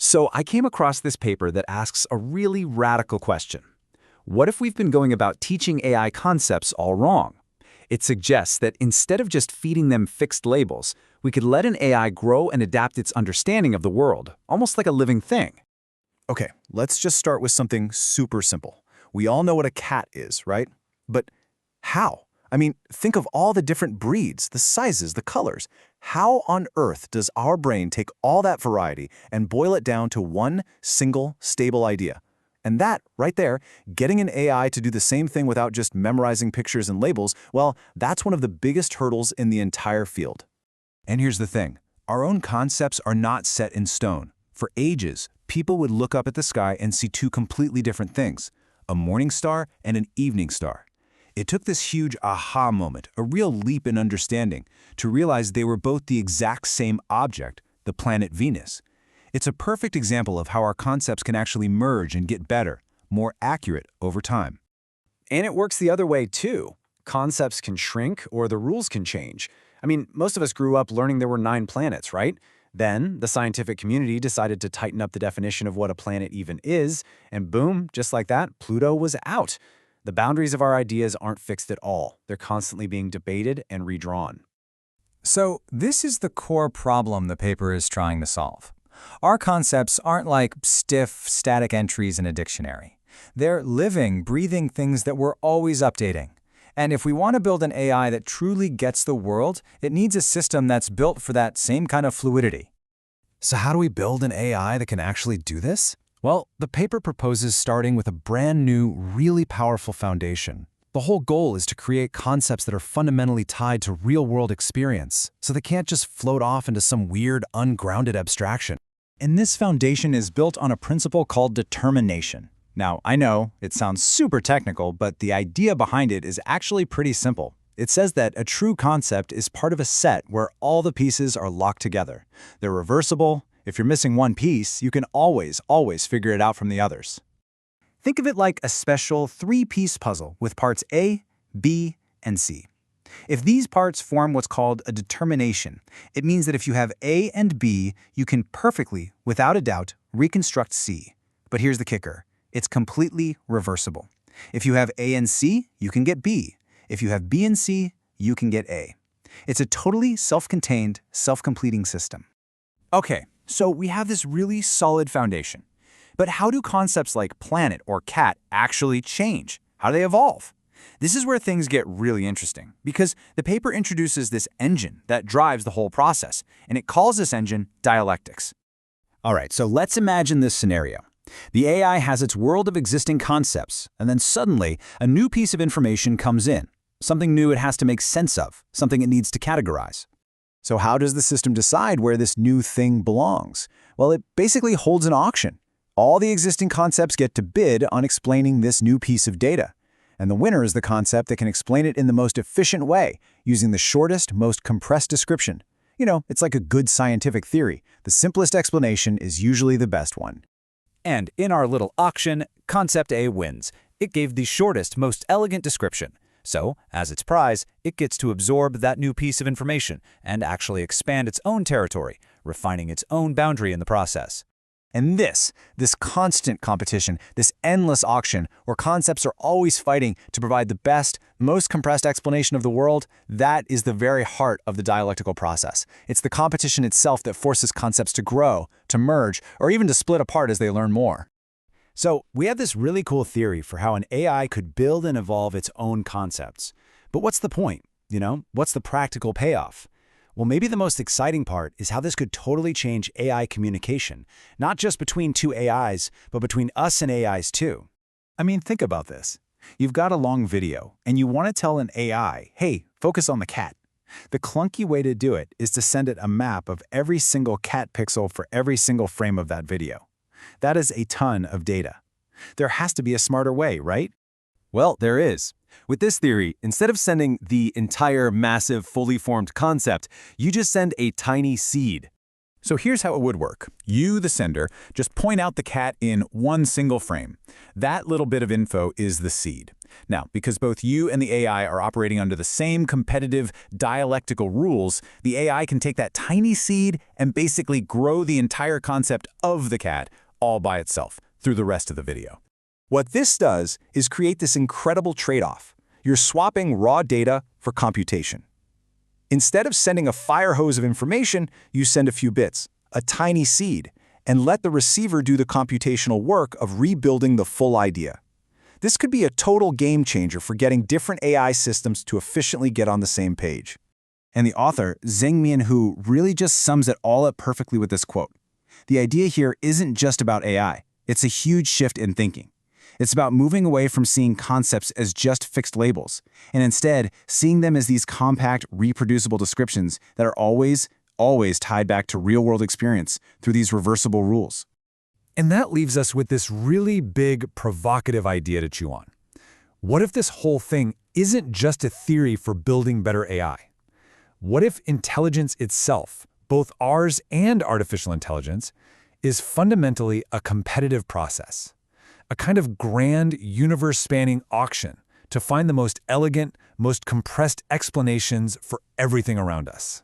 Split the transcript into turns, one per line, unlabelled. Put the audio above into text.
So I came across this paper that asks a really radical question. What if we've been going about teaching AI concepts all wrong? It suggests that instead of just feeding them fixed labels, we could let an AI grow and adapt its understanding of the world, almost like a living thing.
Okay, let's just start with something super simple. We all know what a cat is, right? But how? I mean, think of all the different breeds, the sizes, the colors. How on earth does our brain take all that variety and boil it down to one single, stable idea? And that, right there, getting an AI to do the same thing without just memorizing pictures and labels, well, that's one of the biggest hurdles in the entire field. And here's the thing. Our own concepts are not set in stone. For ages, people would look up at the sky and see two completely different things, a morning star and an evening star. It took this huge aha moment, a real leap in understanding, to realize they were both the exact same object, the planet Venus. It's a perfect example of how our concepts can actually merge and get better, more accurate over time.
And it works the other way, too. Concepts can shrink or the rules can change. I mean, most of us grew up learning there were 9 planets, right? Then, the scientific community decided to tighten up the definition of what a planet even is, and boom, just like that, Pluto was out. The boundaries of our ideas aren't fixed at all. They're constantly being debated and redrawn.
So, this is the core problem the paper is trying to solve. Our concepts aren't like stiff, static entries in a dictionary. They're living, breathing things that we're always updating. And if we want to build an AI that truly gets the world, it needs a system that's built for that same kind of fluidity.
So how do we build an AI that can actually do this? Well, the paper proposes starting with a brand new, really powerful foundation. The whole goal is to create concepts that are fundamentally tied to real-world experience, so they can't just float off into some weird, ungrounded abstraction.
And this foundation is built on a principle called determination. Now, I know it sounds super technical, but the idea behind it is actually pretty simple. It says that a true concept is part of a set where all the pieces are locked together. They're reversible. If you're missing one piece, you can always figure it out from the others. Think of it like a special 3-piece puzzle with parts A, B, and C. If these parts form what's called a determination, it means that if you have A and B, you can perfectly, without a doubt, reconstruct C. But here's the kicker. It's completely reversible. If you have A and C, you can get B. If you have B and C, you can get A. It's a totally self-contained, self-completing system. Okay, so we have this really solid foundation. But how do concepts like planet or cat actually change? How do they evolve? This is where things get really interesting, because the paper introduces this engine that drives the whole process, and it calls this engine Dialectics. All right, so let's imagine this scenario. The AI has its world of existing concepts, and then suddenly a new piece of information comes in, something new it has to make sense of, something it needs to categorize. So how does the system decide where this new thing belongs? Well, it basically holds an auction. All the existing concepts get to bid on explaining this new piece of data. And the winner is the concept that can explain it in the most efficient way, using the shortest, most compressed description. You know, it's like a good scientific theory. The simplest explanation is usually the best one.
And in our little auction, Concept A wins. It gave the shortest, most elegant description. So, as its prize, it gets to absorb that new piece of information and actually expand its own territory, refining its own boundary in the process.
And this constant competition, this endless auction, where concepts are always fighting to provide the best, most compressed explanation of the world, that is the very heart of the dialectical process. It's the competition itself that forces concepts to grow, to merge, or even to split apart as they learn more. So, we have this really cool theory for how an AI could build and evolve its own concepts. But what's the point? What's the practical payoff? Well, maybe the most exciting part is how this could totally change AI communication, not just between two AIs, but between us and AIs too. I mean, think about this. You've got a long video, and you want to tell an AI, hey, focus on the cat. The clunky way to do it is to send it a map of every single cat pixel for every single frame of that video. That is a ton of data. There has to be a smarter way, right?
Well, there is. With this theory, instead of sending the entire massive, fully formed concept, you just send a tiny seed.
So here's how it would work. You, the sender, just point out the cat in one single frame. That little bit of info is the seed. Now, because both you and the AI are operating under the same competitive dialectical rules, the AI can take that tiny seed and basically grow the entire concept of the cat all by itself through the rest of the video.
What this does is create this incredible trade-off. You're swapping raw data for computation. Instead of sending a fire hose of information, you send a few bits, a tiny seed, and let the receiver do the computational work of rebuilding the full idea. This could be a total game changer for getting different AI systems to efficiently get on the same page.
And the author, Zhengmian, who really just sums it all up perfectly with this quote. The idea here isn't just about AI. It's a huge shift in thinking. It's about moving away from seeing concepts as just fixed labels, and instead seeing them as these compact, reproducible descriptions that are always tied back to real-world experience through these reversible rules.
And that leaves us with this really big, provocative idea to chew on. What if this whole thing isn't just a theory for building better AI? What if intelligence itself, both ours and artificial intelligence, is fundamentally a competitive process? A kind of grand, universe-spanning auction to find the most elegant, most compressed explanations for everything around us.